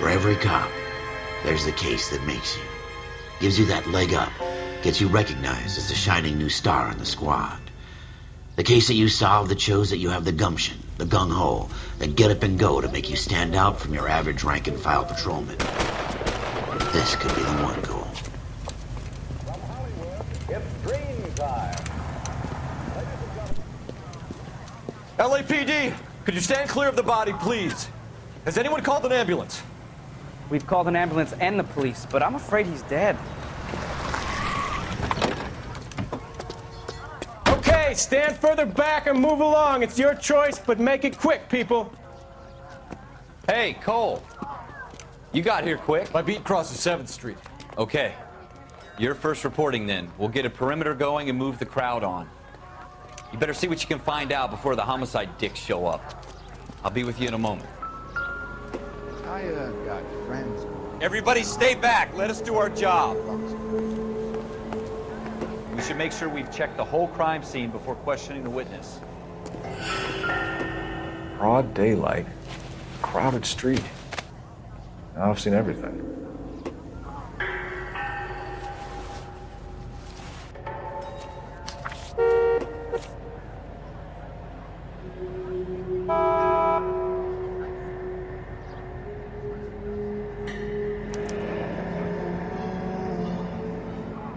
For every cop, there's the case that makes you. Gives you that leg up, gets you recognized as the shining new star in the squad. The case that you solve that shows that you have the gumption, the gung-ho, the get up and go to make you stand out from your average rank-and-file patrolman. This could be the one, Cole. From Hollywood, it's dream time. LAPD, could you stand clear of the body, please? Has anyone called an ambulance? We've called an ambulance and the police, but I'm afraid he's dead. Okay, stand further back and move along. It's your choice, but make it quick, people. Hey, Cole. You got here quick. My beat crosses 7th Street. Okay. You're first reporting then. We'll get a perimeter going and move the crowd on. You better see what you can find out before the homicide dicks show up. I'll be with you in a moment. I got friends. Everybody stay back. Let us do our job. We should make sure we've checked the whole crime scene before questioning the witness. Broad daylight, crowded street. Now I've seen everything.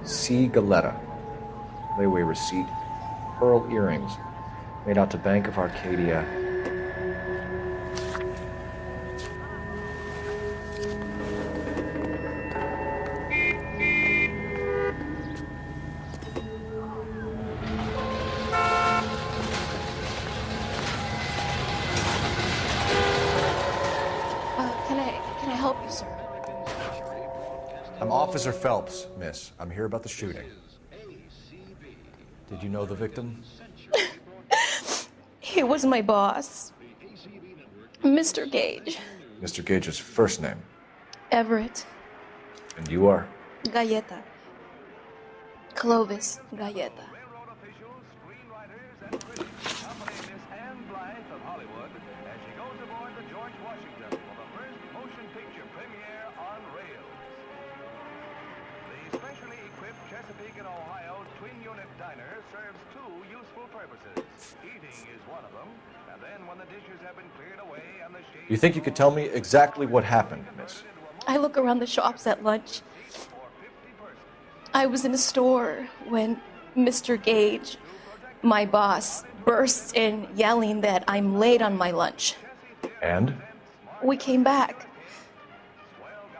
C. Galetta. Layaway receipt. Pearl earrings. Made out to Bank of Arcadia. Can I help you, sir? I'm Officer Phelps, miss. I'm here about the shooting. Did you know the victim? He was my boss, Mr. Gage. Mr. Gage's first name. Everett. And you are? Galleta. Clovis Galleta. You think you could tell me exactly what happened, miss? I look around the shops at lunch. I was in a store when Mr. Gage, my boss, bursts in yelling that I'm late on my lunch. And? We came back.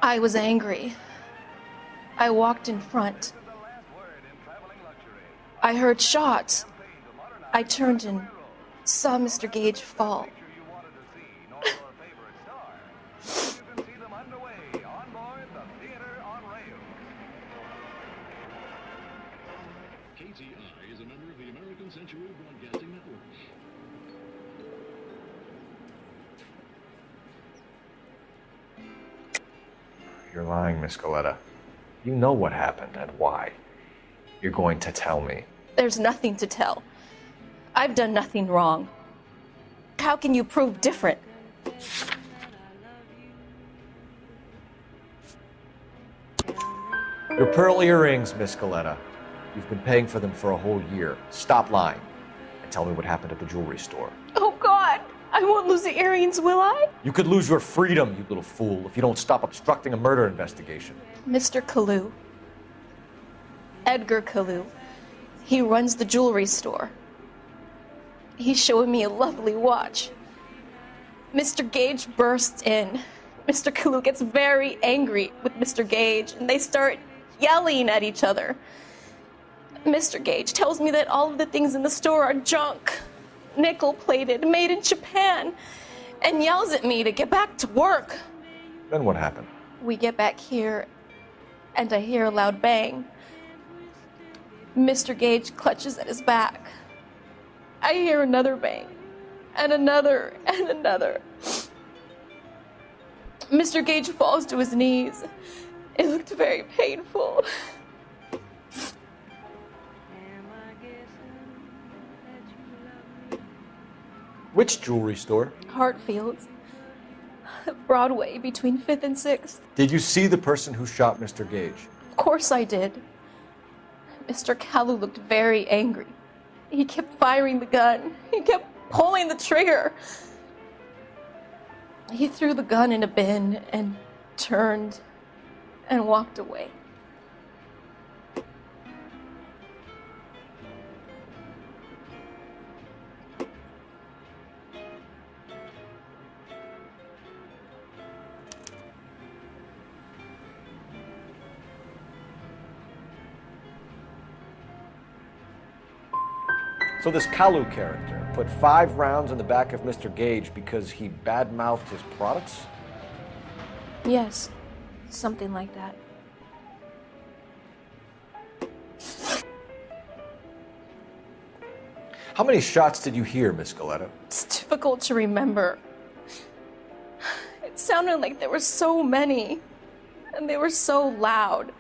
I was angry. I walked in front. I heard shots. I turned and saw Mr. Gage fall. You're lying, Miss Galetta. You know what happened and why. You're going to tell me. There's nothing to tell. I've done nothing wrong. How can you prove different? Your pearl earrings, Miss Galetta. You've been paying for them for a whole year. Stop lying and tell me what happened at the jewelry store. Oh, God! I won't lose the earrings, will I? You could lose your freedom, you little fool, if you don't stop obstructing a murder investigation. Mr. Kalu. Edgar Kalu. He runs the jewelry store. He's showing me a lovely watch. Mr. Gage bursts in. Mr. Kalu gets very angry with Mr. Gage, and they start yelling at each other. Mr. Gage tells me that all of the things in the store are junk, nickel-plated, made in Japan, and yells at me to get back to work. Then what happened? We get back here, and I hear a loud bang. Mr. Gage clutches at his back. I hear another bang, and another, and another. Mr. Gage falls to his knees. It looked very painful. Which jewelry store? Hartfield's. Broadway between 5th and 6th. Did you see the person who shot Mr. Gage? Of course I did. Mr. Kalu looked very angry. He kept firing the gun. He kept pulling the trigger. He threw the gun in a bin and turned and walked away. So this Kalu character put 5 rounds in the back of Mr. Gage because he badmouthed his products? Yes, something like that. How many shots did you hear, Miss Galetta? It's difficult to remember. It sounded like there were so many, and they were so loud.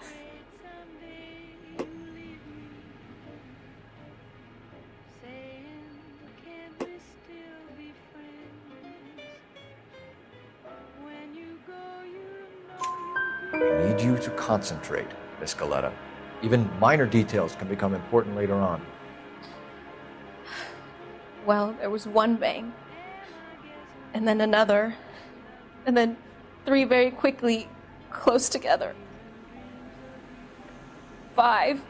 I need you to concentrate, Miss Galetta. Even minor details can become important later on. Well, there was one bang, and then another, and then 3 very quickly, close together. 5.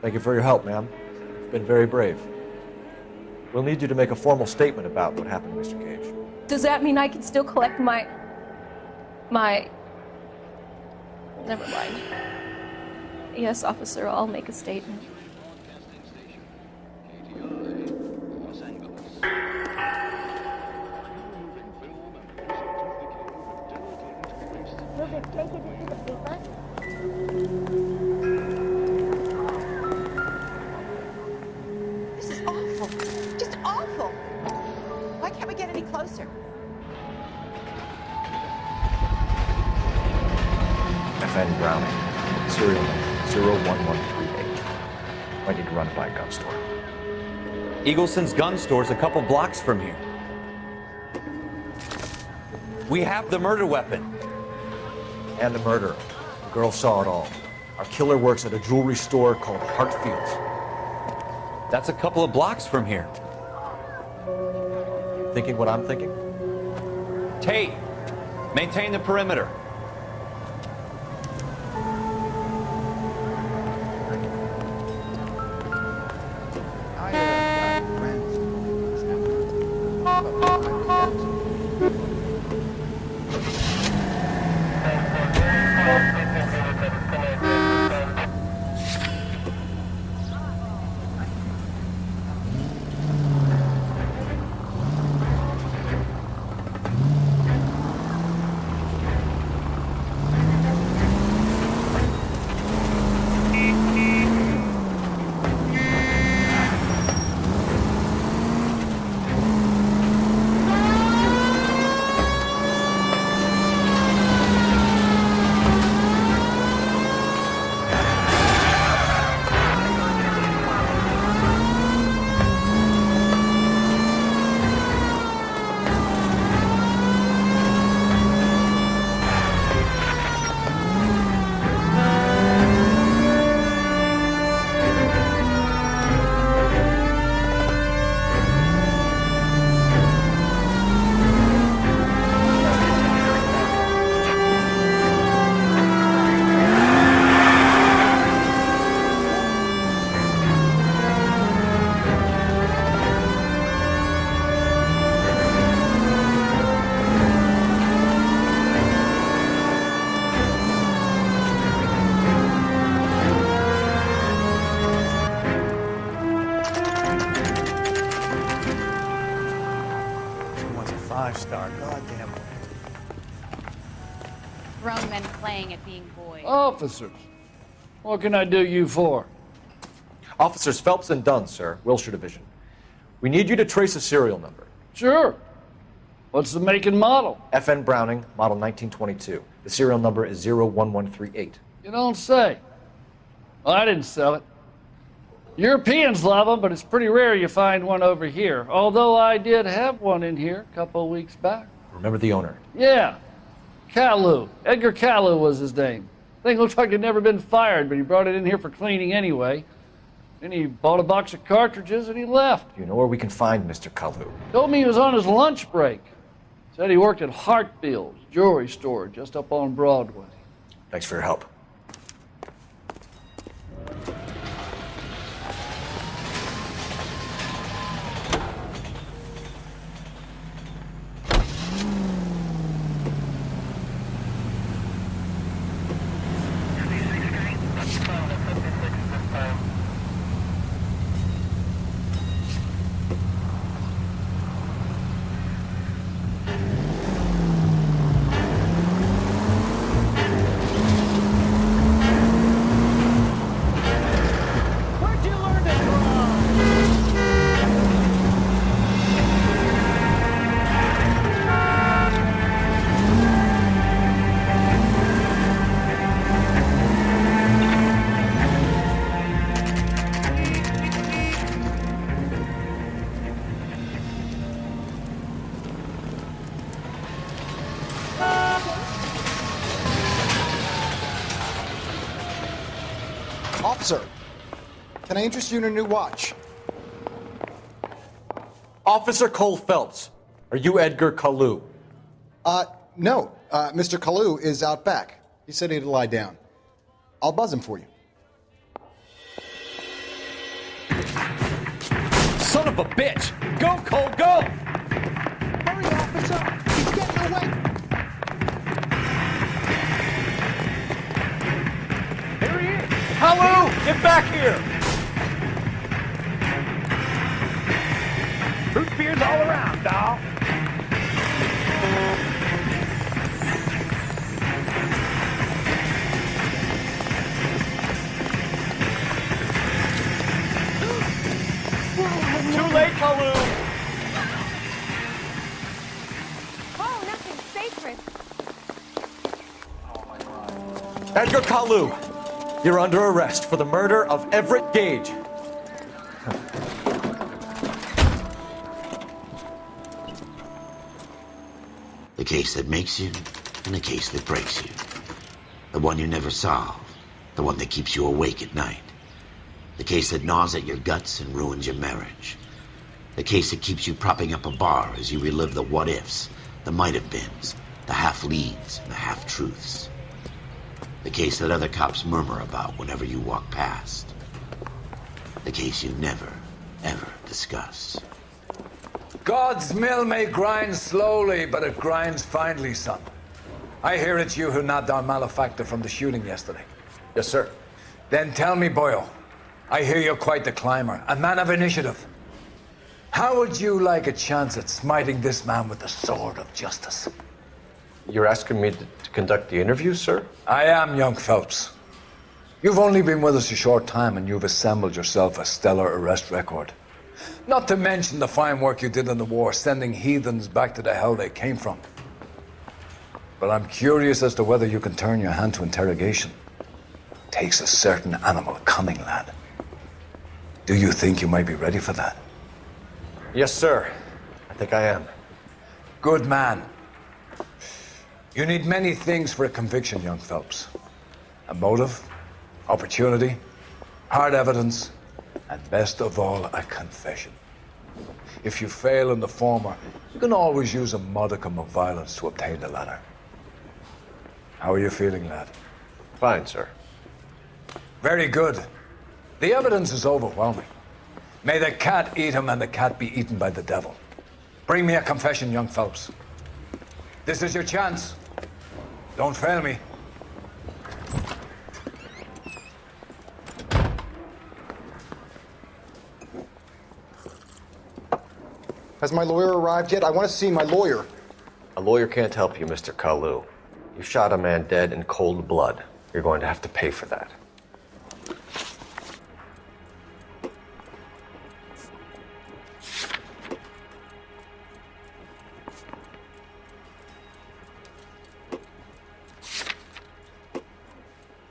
Thank you for your help, ma'am. You've been very brave. We'll need you to make a formal statement about what happened, Mr. Gage. Does that mean I can still collect my... Never mind. Yes, officer, I'll make a statement. This is awful. Just awful. Why can't we get any closer? FN Browning, serial number 01138. Might need to run it by a gun store. Eagleson's gun store's a couple blocks from here. We have the murder weapon. And the murderer. The girl saw it all. Our killer works at a jewelry store called Hartfield's. That's a couple of blocks from here. Thinking what I'm thinking? Tate, maintain the perimeter. I got friends. Grown men playing at being boys. Officers, what can I do you for? Officers Phelps and Dunn, sir, Wilshire Division. We need you to trace a serial number. Sure. What's the make and model? FN Browning, model 1922. The serial number is 01138. You don't say. Well, I didn't sell it. Europeans love them, but it's pretty rare you find one over here. Although I did have one in here a couple of weeks back. Remember the owner? Yeah, Kalu. Edgar Kalu was his name. Thing looked like he'd never been fired, but he brought it in here for cleaning anyway. Then he bought a box of cartridges and he left. Do you know where we can find Mr. Kalu? Told me he was on his lunch break. Said he worked at Hartfield's jewelry store just up on Broadway. Thanks for your help. Officer, can I interest you in a new watch? Officer Cole Phelps, are you Edgar Kalu? No. Mr. Kalu is out back. He said he'd lie down. I'll buzz him for you. Son of a bitch! Go, Cole, go! Hurry, officer! He's getting away! Here he is! Hello! Get back here! Root beers all around, doll. Too late, Kalu! Oh, nothing sacred. Edgar Kalu, you're under arrest for the murder of Everett Gage. The case that makes you and the case that breaks you. The one you never solve. The one that keeps you awake at night. The case that gnaws at your guts and ruins your marriage. The case that keeps you propping up a bar as you relive the what-ifs, the might-have-beens, the half-leads, and the half-truths. The case that other cops murmur about whenever you walk past. The case you never, ever discuss. God's mill may grind slowly, but it grinds finely, son. I hear it's you who nabbed our malefactor from the shooting yesterday. Yes, sir. Then tell me, Boyle, I hear you're quite the climber, a man of initiative. How would you like a chance at smiting this man with the sword of justice? You're asking me to conduct the interview, sir? I am, young Phelps. You've only been with us a short time and you've assembled yourself a stellar arrest record. Not to mention the fine work you did in the war, sending heathens back to the hell they came from. But I'm curious as to whether you can turn your hand to interrogation. Takes a certain animal cunning, lad. Do you think you might be ready for that? Yes, sir. I think I am. Good man. You need many things for a conviction, young Phelps. A motive, opportunity, hard evidence, and best of all, a confession. If you fail in the former, you can always use a modicum of violence to obtain the latter. How are you feeling, lad? Fine, sir. Very good. The evidence is overwhelming. May the cat eat him and the cat be eaten by the devil. Bring me a confession, young Phelps. This is your chance. Don't fail me. Has my lawyer arrived yet? I want to see my lawyer. A lawyer can't help you, Mr. Kalu. You shot a man dead in cold blood. You're going to have to pay for that.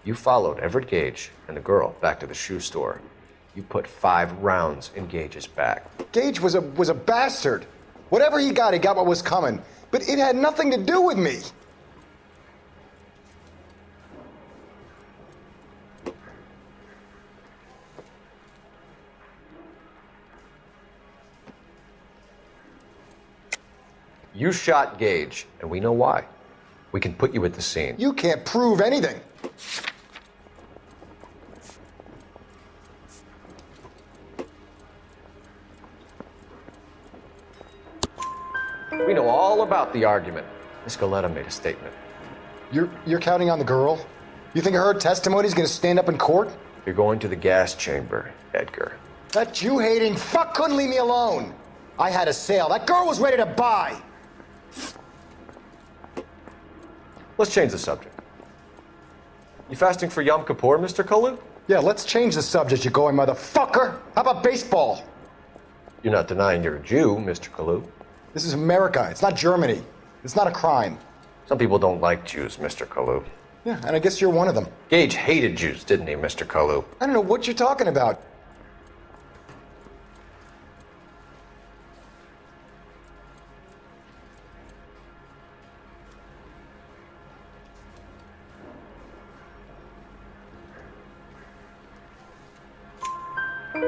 You followed Everett Gage and the girl back to the shoe store. You put 5 rounds in Gage's back. Gage was a bastard. Whatever he got what was coming. But it had nothing to do with me. You shot Gage, and we know why. We can put you at the scene. You can't prove anything. We know all about the argument. Miss Galetta made a statement. You're counting on the girl? You think her testimony's gonna stand up in court? You're going to the gas chamber, Edgar. That Jew-hating fuck couldn't leave me alone. I had a sale. That girl was ready to buy. Let's change the subject. You fasting for Yom Kippur, Mr. Kalu? Yeah, let's change the subject, you going motherfucker. How about baseball? You're not denying you're a Jew, Mr. Kalu. This is America. It's not Germany. It's not a crime. Some people don't like Jews, Mr. Kalu. Yeah, and I guess you're one of them. Gage hated Jews, didn't he, Mr. Kalu? I don't know what you're talking about.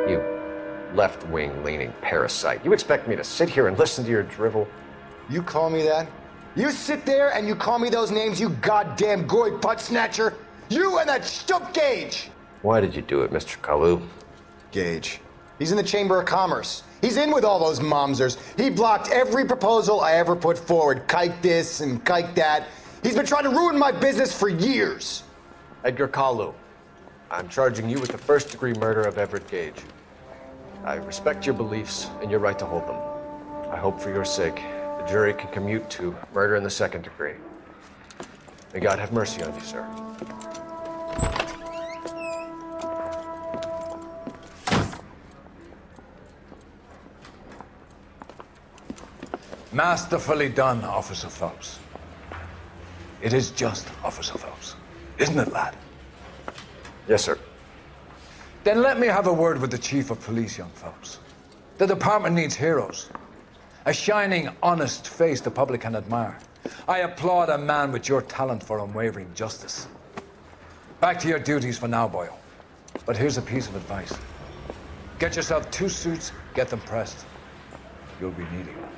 You left-wing leaning parasite. You expect me to sit here and listen to your drivel? You call me that? You sit there and you call me those names, you goddamn goy butt snatcher? You and that stup Gage! Why did you do it, Mr. Kalu? Gage. He's in the Chamber of Commerce. He's in with all those momsers. He blocked every proposal I ever put forward. Kike this and kike that. He's been trying to ruin my business for years. Edgar Kalu, I'm charging you with the first-degree murder of Everett Gage. I respect your beliefs and your right to hold them. I hope for your sake the jury can commute to murder in the second degree. May God have mercy on you, sir. Masterfully done, Officer Phelps. It is just Officer Phelps, isn't it, lad? Yes, sir. Then let me have a word with the Chief of Police, young Phelps. The department needs heroes. A shining, honest face the public can admire. I applaud a man with your talent for unwavering justice. Back to your duties for now, boyo. But here's a piece of advice. Get yourself 2 suits, get them pressed. You'll be needing them.